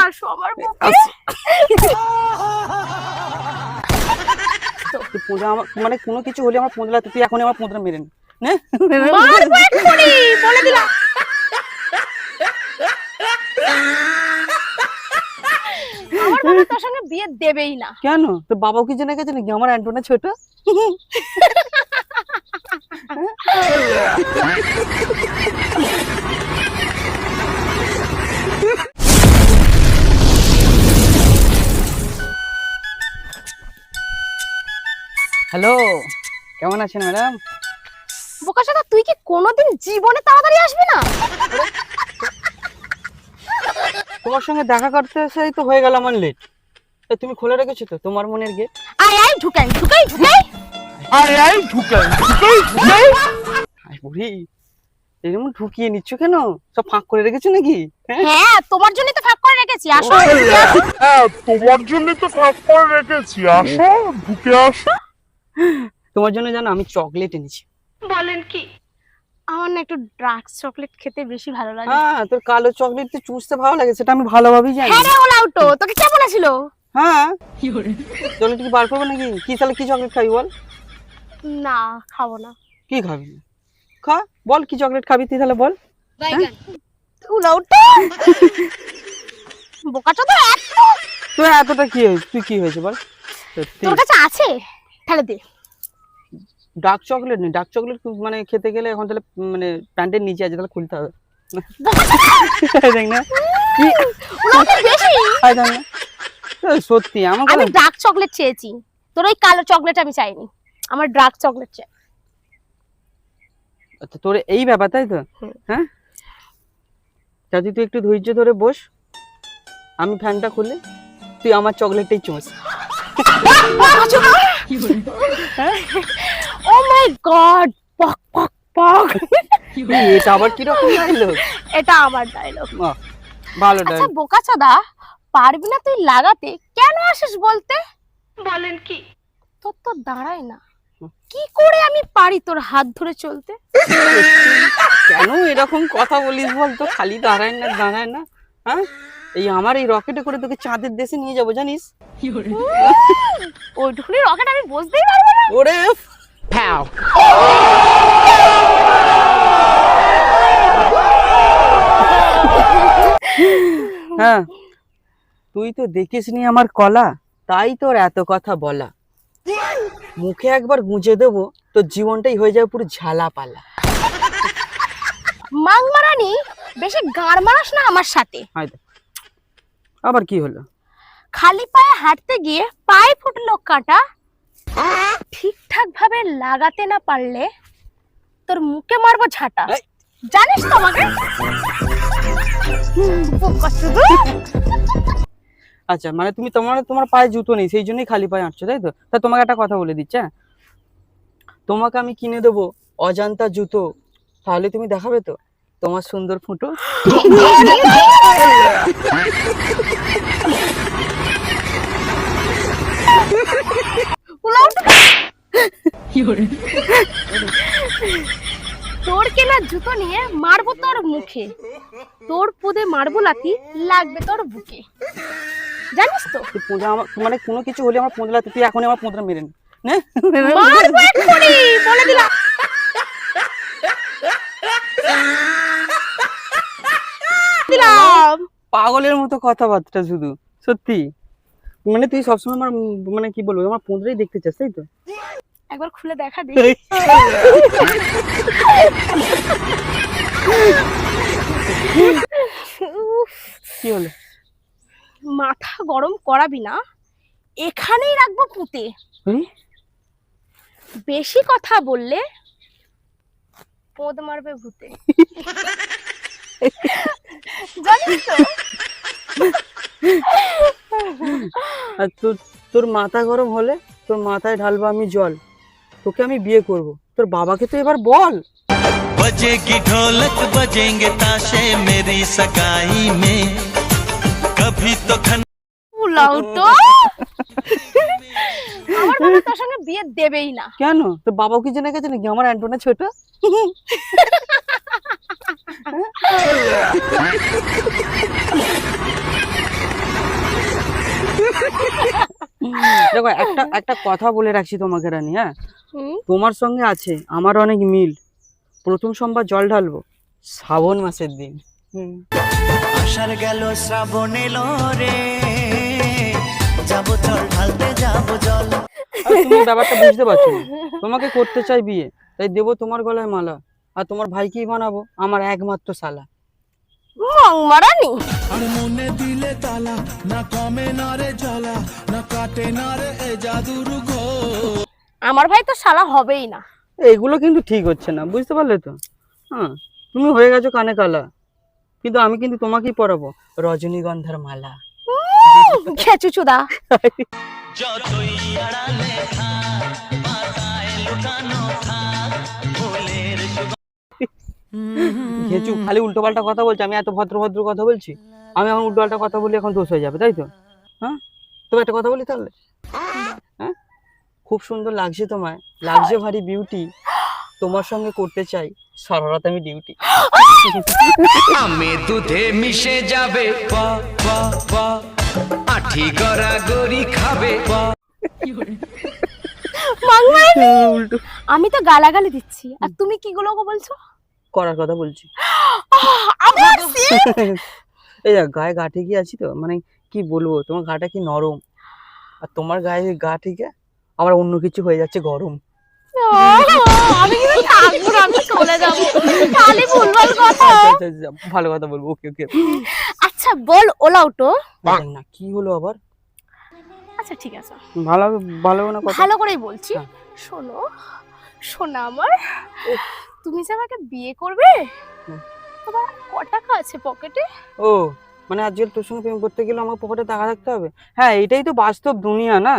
আর সবার মুখে পূজা মানে কোনো কিছু হলে আমার পোঁদলা, তুই এখন আমার পোঁদলা মেরে নে। মারবো এক্ষুনি, বলে দিলাম। আমার বাবা তোর সঙ্গে বিয়ে দেবেই না। কেন? তোর বাবাও কি জেনে গেছে নাকি আমার অ্যান্টোনা ছোট? হ্যালো, কেমন আছেন ম্যাডাম? বোকাচোদা, তুই কি কোনোদিন জীবনে তাড়াতাড়ি আসবি না? তোমার সঙ্গে দেখা করতে এসেই তো হয়ে গেল আমার লেট। তুমি খুলে রেখেছো তো তোমার মনের গেট? আয় আয়, ঢুকাই ঢুকাই ঢুকাই, আয় আয়, ঢুকাই ঢুকাই ঢুকাই। আয় বুড়ি, এরকম ঢুকিয়ে নিচ্ছ কেন? সব ফাঁক করে রেখেছো নাকি? হ্যাঁ, তোমার জন্যই তো ফাঁক করে রেখেছি। আসো। হ্যাঁ, তোমার জন্য তো ফাঁক করে রেখেছি, আসো ঢুকে আসো। তোমার জন্য জানো আমি চকলেট এনেছি। বলেন কি? আমার না একটু ডার্ক চকলেট খেতে বেশি ভালো লাগে। হ্যাঁ, তোর কালো চকলেট তো চুষতে ভালো লাগে, সেটা আমি ভালোভাবেই জানি। হ্যাঁ রে ওলাউটো, তোকে কে বলেছিল? হ্যাঁ, চকলেট কি বার করবো নাকি? কি তাহলে কি চকলেট খাবি বল? না, খাবো না। কি খাবি? খা, বল কি চকলেট খাবি তুই তাহলে বল। ওলাউটো, বোকাচোদা, তোর এতটা কি হয়েছে? তুই কি হয়েছে বল? সত্যি তোর কাছে আছে? তাহলে দে। ডার্ক চকলেট নেই। ডার্ক চকলেট মানে খেতে গেলে এখন তাহলে মানে প্যান্টের নিচে আছে, তাহলে খুলতে হবে। দেখ না কি ওলাউটো বেশি। হয় দেখ না। সত্যি আমাকে আমি ডার্ক চকলেট চেয়েছি, তোর ওই কালো চকলেট আমি চাইনি। আমার ডার্ক চকলেট চাই। আচ্ছা, তোর এই ব্যাপার তাই তো? হ্যাঁ, চাচি তুই একটু ধৈর্য ধরে বস, আমি ফ্যানটা খুলে তুই আমার চকলেটটাই চুষ। ও মাই গড, পক পক পক। এটা আবার কি রকম ডায়লগ? এটা আমার ডায়লগ। ভালো আচ্ছা ডায়লগ। বোকাচোদা, পারবি না তুই লাগাতে? কেন আসিস বলতে? বলেন কি? তোর তো দাঁড়ায় না। কি করে আমি পারি তোর হাত ধরে চলতে? কেন এরকম কথা বলিস বলতো? খালি দাঁড়ায় না দাঁড়ায় না। হ্যাঁ, এই আমার এই রকেটে করে তোকে চাঁদের দেশে নিয়ে যাবো জানিস? ওইটুকুনি রকেট আমি বসতেই পারবো না। ওরে ফ্যাও। হ্যাঁ, তুই তো দেখিসনি আমার কলা, তাই তোর এত কথা বলা। মুখে একবার গুঁজে দেবো, তোর জীবনটাই হয়ে যাবে পুরো ঝালাপালা। মাংমারানি, বেশি গাড় মারাস না আমার সাথে। হয়তো আবার কি হলো? খালি পায়ে হাঁটতে গিয়ে পায়ে ফুটলো কাঁটা, ঠিকঠাক ভাবে লাগাতে না পারলে তোর মুখে মারবো ঝাঁটা। এই। জানিস তো আমাকে? আচ্ছা, মানে তুমি তোমার পায়ে জুতো নেই সেই জন্যই খালি পায়ে হাঁটছো তাই তো? তা তোমাকে একটা কথা বলে দিচ্ছি, হ্যাঁ, তোমাকে আমি কিনে দেবো অজান্তা জুতো, তাহলে তুমি দেখাবে তো তোমার সুন্দর ফুটো। তোর কেনা জুতো নিয়ে মারবো তোর মুখে, তোর পুদে মারবো লাথি লাগবে তোর বুকে। জানিস তো? মানে কোনো কিছু হলে আমার পোঁদলা, তুই এখন আমার পোঁদলা মেরে নে। মারবো এক্ষুনি, বলে দিলাম। পাগলের মতো কথাবার্তা শুধু। সত্যি মানে তুই সবসময় আমার মানে কি বলবো, আমার পোঁদলাই দেখতে চাস তাই তো? একবার খুলে দেখা দে। কি হলো? মাথা গরম করাবি না, এখানেই রাখবো পুঁতে। বেশি কথা বললে পোদ মারবে ভূতে। জানিস তো? আর তোর মাথা গরম হলে তোর মাথায় ঢালবো আমি জল, তোকে আমি বিয়ে করব। তোর বাবাকে তো এবার বল। बजेगी ढोलक बजेंगे ताशे मेरी सगाई में कभी तो উলাউটো, আমার বাবা তোর সঙ্গে বিয়ে দেবেই না। কেন? তোর বাবাও কি জেনে গেছে নাকি আমার অ্যান্টোনা ছোট? দেখো একটা একটা কথা বলে রাখছি তোমাকে রানী, হ্যাঁ হুম, তোমার সঙ্গে আছে আমার অনেক মিল। প্রথম সোমবার জল ঢালবো শ্রাবণ মাসের দিন। আষাঢ় গেল শ্রাবণ এলো রে, যাবো চল ঢালতে যাবো জল। আর তুমি ব্যাপারটা বুঝতে পারছো না, তোমাকে করতে চাই বিয়ে, তাই দেবো তোমার গলায় মালা। আর তোমার ভাইকেই বানাবো আমার একমাত্র শালা। মংমারানি। আর মনে দিলে তালা, না কমে না রে জ্বালা, না কাটে না রে এ জাদুর ঘোর। আমার ভাই তো শালা হবেই না। এগুলো কিন্তু ঠিক হচ্ছে না, বুঝতে পারলে তো? হ্যাঁ, তুমি হয়ে গেছো কানে কালা, কিন্তু আমি কিন্তু তোমাকেই পরাবো রজনীগন্ধার মালা। খেচুচুদা। যতই আড়ালে থাক, পাতায় লুকানো থাক ফুলের ঘেঁচু খালি উল্টো পাল্টা কথা বলছে। আমি এত ভদ্র ভদ্র কথা বলছি, আমি এখন উল্টো পাল্টা কথা বলি এখন দোষ হয়ে যাবে, তাই তো? হ্যাঁ, তবে একটা কথা বলি তাহলে, হ্যাঁ খুব সুন্দর লাগছে তোমায়, লাগছে ভারী বিউটি। তোমার সঙ্গে করতে চাই সারা রাত আমি ডিউটি। আমে দুধে মিশে যাবে, বা বা বা আঠি গড়া গড়ি খাবে, বা মংমারানি, উল্টো আমি তো গালাগালি দিচ্ছি আর তুমি কি গুলো বলছো? করার কথা বলছি। আবার এই দেখ, গায়ে গা ঠিকই আছি তো, মানে কি বলবো, তোমার গাটা কি নরম, আর তোমার গায়ে গা ঠিকে আমার অন্য কিছু হয়ে যাচ্ছে গরম। আমি কিন্তু থাকবো না, আমি চলে যাবো। খালি ভুলভাল কথা। আচ্ছা, আচ্ছা, ভালো কথা বলবো, ওকে ওকে। আচ্ছা বল ওলা উঠো। না কি হলো আবার? আচ্ছা ঠিক আছে, ভালো ভালো না কথা। ভালো করেই বলছি। হ্যাঁ। শোনো শোনা আমার, উফ। তুমি যে আমাকে বিয়ে করবে, হুম। তোমার ক টাকা আছে পকেটে? ও মানে আজকাল তোর সঙ্গে প্রেম করতে গেলে আমার পকেটে টাকা রাখতে হবে? হ্যাঁ, এটাই তো বাস্তব দুনিয়া না।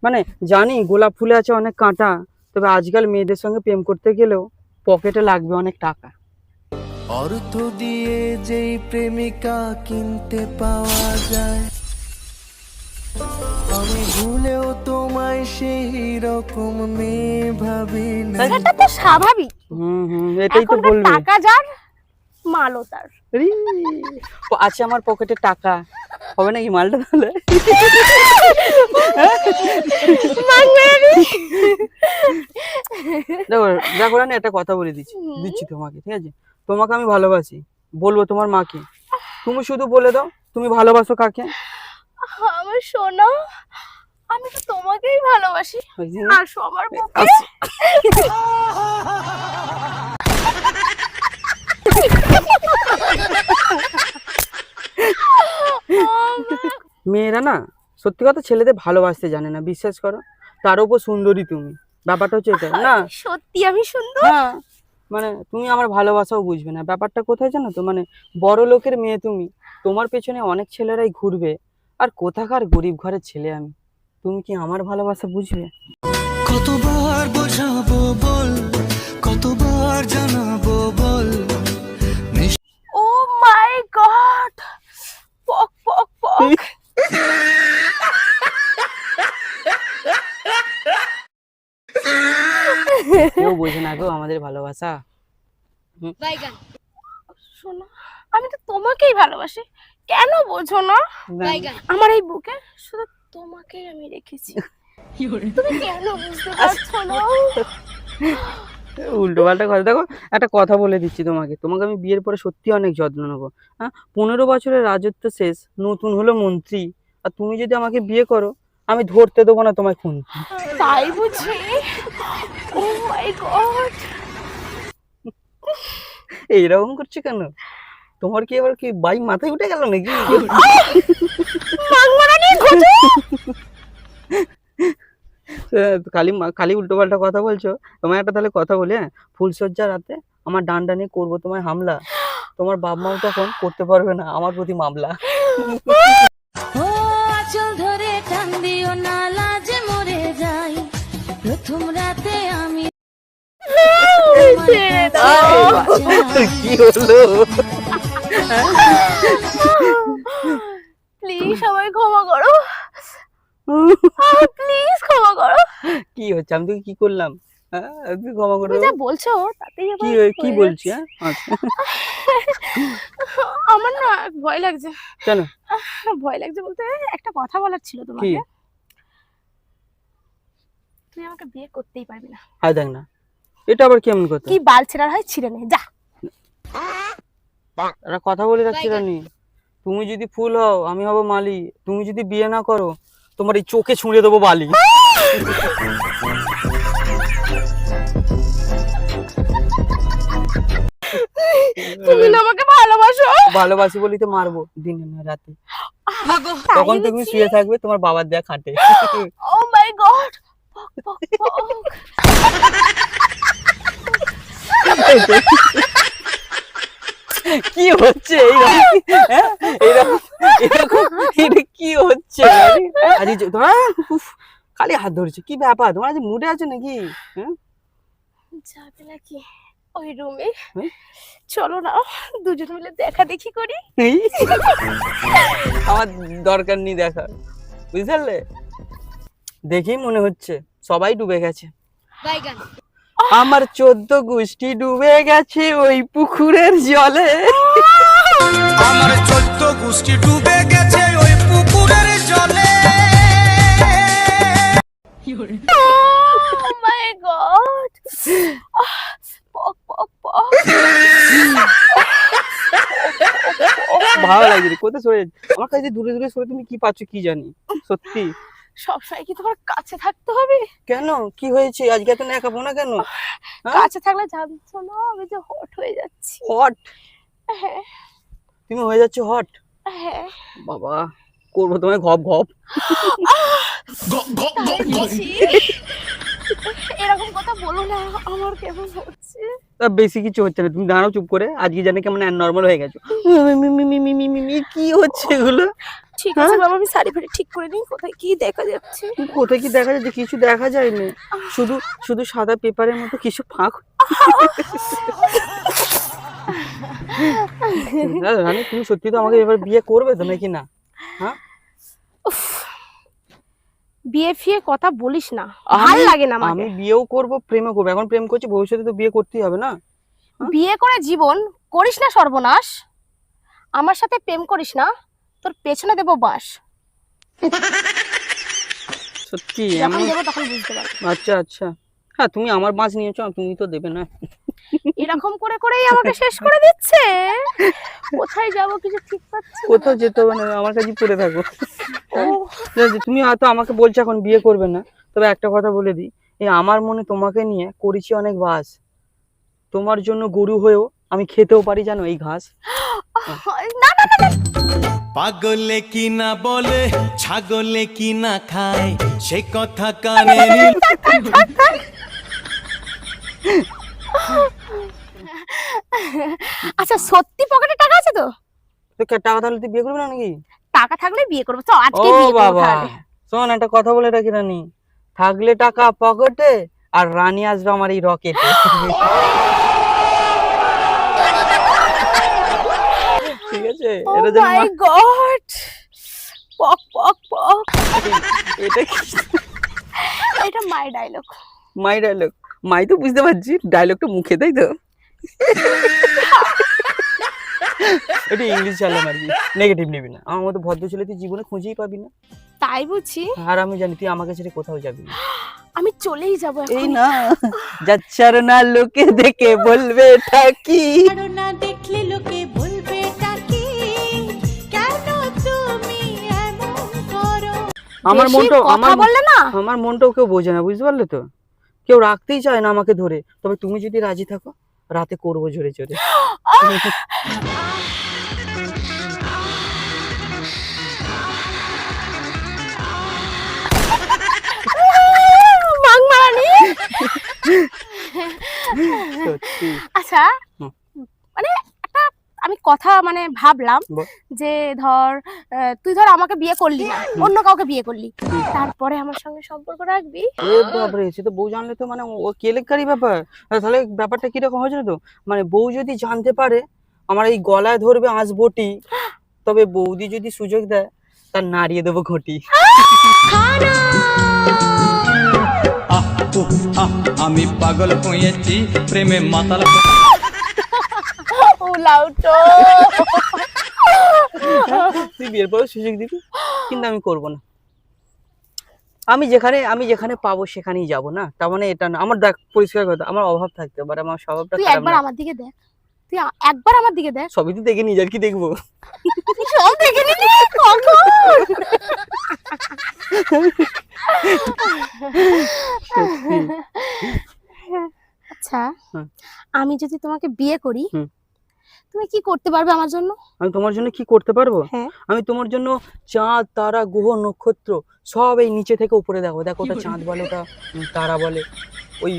মানে জানি গোলাপ ফুলে আছে অনেক কাঁটা, তবে আজকাল মেয়েদের সঙ্গে প্রেম করতে গেলেও পকেটে লাগবে অনেক টাকা। অর্থ দিয়ে যেই প্রেমিকা কিনতে পাওয়া যায়, আমি ভুলেও তোমায় সেই রকম মেয়ে ভাবি না। সেটা তো স্বাভাবিক, এটাই তো এখনকার বলবে। টাকা যার মালও তার। রি, ও আছে আমার পকেটে টাকা, হবে নাকি মালটা তাহলে? দেখো দেখো রানী, একটা কথা বলে দিচ্ছি দিচ্ছি তোমাকে, ঠিক আছে? তোমাকে আমি ভালোবাসি, বলবো তোমার মাকে। তুমি শুধু বলে দাও তুমি ভালোবাসো কাকে। আমার সোনা, আমি তো তোমাকেই ভালোবাসি। ওই যে, আসো আমার বুকে। আচ্ছা। মেয়েরা না সত্যি কথা ছেলেদের ভালোবাসতে জানে না, বিশ্বাস করো। তার উপর সুন্দরী তুমি, ব্যাপারটা হচ্ছে এটা না। সত্যি আমি সুন্দর? হ্যাঁ, মানে তুমি আমার ভালোবাসাও বুঝবে না। ব্যাপারটা কোথায় জানো তো, মানে বড় লোকের মেয়ে তুমি, তোমার পেছনে অনেক ছেলেরাই ঘুরবে, আর কোথাকার গরিব ঘরের ছেলে আমি। তুমি কি আমার ভালোবাসা বুঝবে? কতবার বোঝাবো বল, কতবার জানাবো বল, ও মাই গড, পক পক পক। কেউ বোঝে না গো আমাদের ভালোবাসা। শোনো, আমি তো তোমাকেই ভালোবাসি, কেন বোঝো না? আমার এই বুকে শুধু তোমাকেই আমি রেখেছি, তুমি কেন বুঝতে পারছো না? উল্টো পাল্টা কথা। দেখো একটা কথা বলে দিচ্ছি তোমাকে, তোমাকে আমি বিয়ের পরে সত্যি অনেক যত্ন নেবো। হ্যাঁ, 15 বছরের রাজত্ব শেষ, নতুন হলো মন্ত্রী, আর তুমি যদি আমাকে বিয়ে করো আমি ধরতে দেবো না তোমায় খুন। তাই বুঝি? ও মাই গড, এইরকম করছো কেন? তোমার কি এবার কি বাইক মাথায় উঠে গেল নাকি? মাংমারানি ঘুচু। খালি খালি উল্টো পাল্টা কথা বলছো। তোমায় একটা তাহলে কথা বলি, হ্যাঁ, ফুলসজ্জা রাতে আমার ডান্ডা নিয়ে করবো তোমায় হামলা, তোমার বাপ মাও তখন করতে পারবে না আমার প্রতি মামলা। ও আঁচল ধরে টান দিও না, লাজে মরে যাই প্রথম রাতে আমি। ছেড়ে দাও। কি হলো? প্লিজ সবাই ক্ষমা করো, প্লিজ ক্ষমা করো। কি হচ্ছে? আমি তোকে কি করলাম? হ্যাঁ তুমি ক্ষমা করে তুমি দেবো। যা বলছো তাতেই কি আমার কি হয়ে বলছি? যাচ্ছে। হ্যাঁ আচ্ছা আমার না ভয় লাগছে। কেন? ভয় লাগছে বলতে একটা কথা বলার ছিল কি? তোমাকে। তুই আমাকে বিয়ে করতেই পারবি না। দেখ না, এটা আবার কেমন কথা? কি বাল ছেঁড়ার হয় ছিঁড়ে নে যা। একটা কথা বলে রাখছি রানী, তুমি যদি ফুল হও আমি হব মালি, তুমি যদি বিয়ে না করো তোমার এই চোখে ছুঁড়ে দেবো বালি। তুমি না আমাকে ভালোবাসো। ভালোবাসি বলি তো মারবো দিনে না রাতে, তাই তখন তুমি বুঝি? শুয়ে থাকবে তোমার বাবার দেয়া খাটে। ও মাই গড। পক পক পক। কি হচ্ছে এইরকম এরকম এটা কি হচ্ছে? আরে উফ, খালি হাত ধরছে, কি ব্যাপার? তোমার আজ মুডে আছে নাকি? হ্যাঁ যাবে নাকি ওই রুমে? হুম? চলো না দুজন মিলে দেখা দেখি করি। এই, আমার দরকার নেই দেখা, বুঝতে পারলে? দেখেই মনে হচ্ছে সবাই ডুবে গেছে। আমার 14 গোষ্ঠী ডুবে গেছে ওই পুকুরের জলে। আমার 14 গোষ্ঠী ডুবে গেছে ওই পুকুরের জলে। ও মাই গড। পক পক পক। ভালো লাগছে রে, কোথায় সরে যাচ্ছে? আমার কাছে দূরে দূরে সরে তুমি কি পাচ্ছ কি জানি, সত্যি। সবসময় কি তোমার কাছে থাকতে হবে? কেন, কি হয়েছে আজকে এত একাবো না কেন? হ্যাঁ? কাছে থাকলে জানছো না আমি যে হট হয়ে যাচ্ছি। হট? হ্যাঁ তুমি হয়ে যাচ্ছে হট? হ্যাঁ। বাবা, করবো তোমায় ঘপ ঘপ। তাই বুঝি? এরকম কথা বলো না, আমার কেমন হচ্ছে। তা বেশি কিছু হচ্ছে না, তুমি দাঁড়াও চুপ করে। আজকে জানি কেমন নর্মাল হয়ে গেছো। কি হচ্ছে এগুলো? ঠিক আছে বাবা, আমি শাড়ি ফাড়ি ঠিক করে নিই। কোথায় কি দেখা যাচ্ছে? কোথায় কি দেখা যাচ্ছে? কিছু দেখা যায়নি, শুধু শুধু সাদা পেপারের মতো কিছু ফাঁক। রানী তুমি সত্যি তো আমাকে এবার বিয়ে করবে তো নাকি না? হ্যাঁ উফ, বিয়ে ফিয়ে কথা বলিস না, আমি- ভাল লাগে না আমি আমাকে। বিয়েও করবো প্রেমও করবো, এখন প্রেম করছি ভবিষ্যতে তো বিয়ে করতেই হবে না? বিয়ে করে জীবন করিস না সর্বনাশ। আমার সাথে প্রেম করিস না, তোর পেছনে দেবো বাঁশ। সত্যি যখন এমন? দেবো তখন বুঝতে পারবি। আচ্ছা আচ্ছা, হ্যাঁ তুমি আমার বাঁশ নিয়েছো, তুমি তো দেবে না। এরকম করে করেই আমাকে শেষ করে দিচ্ছে। কোথায় যাব কিছু ঠিক পাচ্ছি না। কোথাও যেতে হবে না, আমার কাছে পড়ে থাকো। ও, তুমি হয়তো আমাকে বলছো এখন বিয়ে করবে না, তবে একটা কথা বলে দিই, এই আমার মনে তোমাকে নিয়ে করেছি অনেক বাস। তোমার জন্য গরু হয়েও আমি খেতেও পারি জানো এই ঘাস। না না না, পাগলে কি না বলে ছাগলে কি না খায় সে কথা কানে নিল। আচ্ছা সত্যি পকেটে টাকা আছে তো? তো টাকা থাকলে তুই বিয়ে করবি না নাকি? টাকা থাকলে বিয়ে করবো, তো ও আজকে বিয়ে করবো বাবা, তাহলে। শোন একটা কথা বলে রাখি রানী, থাকলে টাকা পকেটে আর রানী আসবে আমার এই রকেটে। ঠিক আছে, ও এটা যেন মাই গড, পক পক পক। এটা কি এটা মাই ডায়লগ। মাই ডায়লগ? মাই তো বুঝতে পারছি, ডায়লগটা মুখে, তাই তো? এটা ইংলিশ চালাম আর কি, নেগেটিভ নিবি না। আমার মতো ভদ্র ছেলে তুই জীবনে খুঁজেই পাবি না। তাই বুঝি? আর আমি জানি তুই আমাকে ছেড়ে কোথাও যাবি না। আমি চলেই যাবো এই এখন। না, যাচ্ছার না লোকে দেখে বলবে ঠাকি। না দেখলে লোকে বলবে টাকি, কেন তুমি এমন করো? আমার বেশি মনটাও কথা বললে না। আমার মনটাও কেউ বোঝে না, বুঝতে পারলে তো? কেউ রাখতেই চায় না আমাকে ধরে, তবে তুমি যদি রাজি থাকো রাতে করবো জোরে জোরে। মাংমারানি। সত্যি? আচ্ছা হুম। মানে একটা আমি কথা মানে ভাবলাম বল। যে ধর তুই ধর আমাকে বিয়ে করলি না, অন্য কাউকে বিয়ে করলি, তারপরে আমার সঙ্গে সম্পর্ক রাখবি? এ বাপরে, সে তো বউ জানলে তো মানে ও কেলেঙ্কারি ব্যাপার। তাহলে ব্যাপারটা কিরকম হয়েছে তো, মানে বউ যদি জানতে পারে আমার এই গলায় ধরবে আঁশবটি, তবে বৌদি যদি সুযোগ দেয় তার নাড়িয়ে দেবো ঘটি। আহ উহ আমি পাগল হয়েছি প্রেমে মাতাল উলাউটো। তুই বিয়ের পরে সুযোগ দিবি, কিন্তু আমি করব না। আমি যেখানে পাবো সেখানেই যাব না, তার মানে এটা না। আমার দেখ পরিষ্কার কথা, আমার অভাব থাকতে পারে, আমার স্বভাবটা তুই খারাপ একবার না। আমার দিকে দেখ, তুই একবার আমার দিকে দেখ। সবই তো দেখে নিজের কি দেখবো। তুই সব দেখে নিলি কখন? সত্যি। আচ্ছা, হুম। আমি যদি তোমাকে বিয়ে করি, হুম। তুমি কি করতে পারবে আমার জন্য? আমি তোমার জন্য কি করতে পারবো? হ্যাঁ। আমি তোমার জন্য চাঁদ, তারা, গ্রহ, নক্ষত্র সব এই নিচে থেকে উপরে দেখো। দেখো ওটা চাঁদ বলে, ওটা তারা বলে। ওই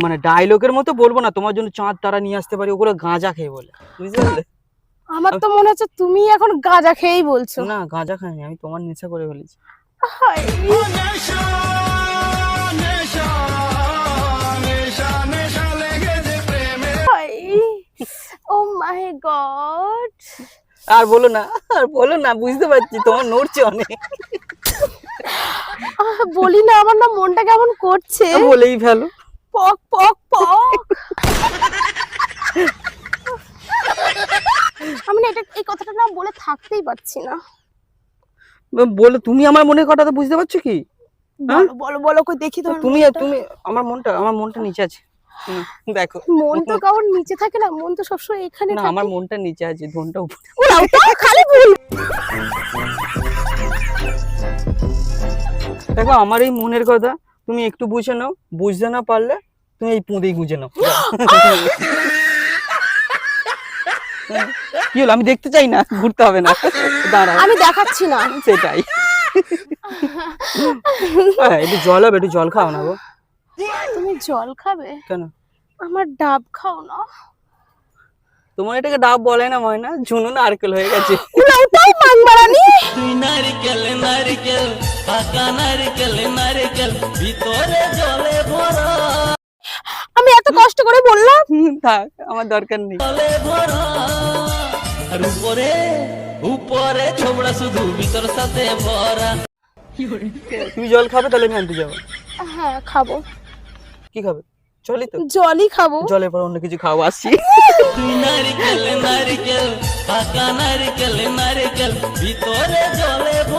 মানে ডায়লগের মতো বলবো না, তোমার জন্য চাঁদ তারা নিয়ে আসতে পারি, ওগুলো গাঁজা খেয়ে বলে, বুঝতে পারলে? আমার তো মনে হচ্ছে তুমি এখন গাঁজা খেয়েই বলছো। না, গাঁজা খাইনি আমি, তোমার নেশা করে ফেলেছি। হায়, নেশা নেশা নেশা নেশা লেগেছে প্রেমে। হায়। ও মাই গড। আর বলো না, বুঝতে পারছি তোমার নড়ছে অনেক। বলি না, আমার না মনটা কেমন করছে। বলেই ফেলো। পক পক পক। আমি না এই কথাটা না বলে থাকতেই পারছি না। বলো, তুমি আমার মনের কথাটা বুঝতে পারছো কি? বলো বলো বলো, কই দেখি তোমার তুমি মনটা। তুমি আমার মনটা নিচে আছে। দেখো, মন তো কারোর নিচে থাকে না, মন তো সবসময় এখানে না থাকে। আমার মনটা নিচে আছে, ধনটা উপরে। ওরাও তো খালি ভুল। দেখো, আমার এই মনের কথা তুমি একটু বুঝে নাও, বুঝতে না পারলে তুমি এই পুঁদেই গুঁজে নাও। কি হলো? আমি দেখতে চাই না, ঘুরতে হবে না, দাঁড়াও। আমি দেখাচ্ছি না। সেটাই। একটু জল হবে, একটু জল খাও না গো। তুমি জল খাবে? কেন? আমার ডাব খাও না। তোমার এটাকে ডাব বলে না ময়না, ঝুনো নারকেল হয়ে গেছে। ওটাও মাংবারানি। তুই নারকেল নারকেল পাকা নারকেল নারকেল ভিতরে জলে ভরা আমি এত কষ্ট করে বললাম। থাক, আমার দরকার নেই। জলে ভরা আর উপরে উপরে ছোবড়া শুধু ভিতর সাথে ভরা তুমি জল খাবে, তাহলে আমি আনতে যাবো। হ্যাঁ খাবো। কি খাবে? জলই তো। জলই খাবো। জলের পর অন্য কিছু খাবো, আসছি। তুই নারকেল নারকেল পাকা নারকেল নারকেল ভিতরে জলে ভরা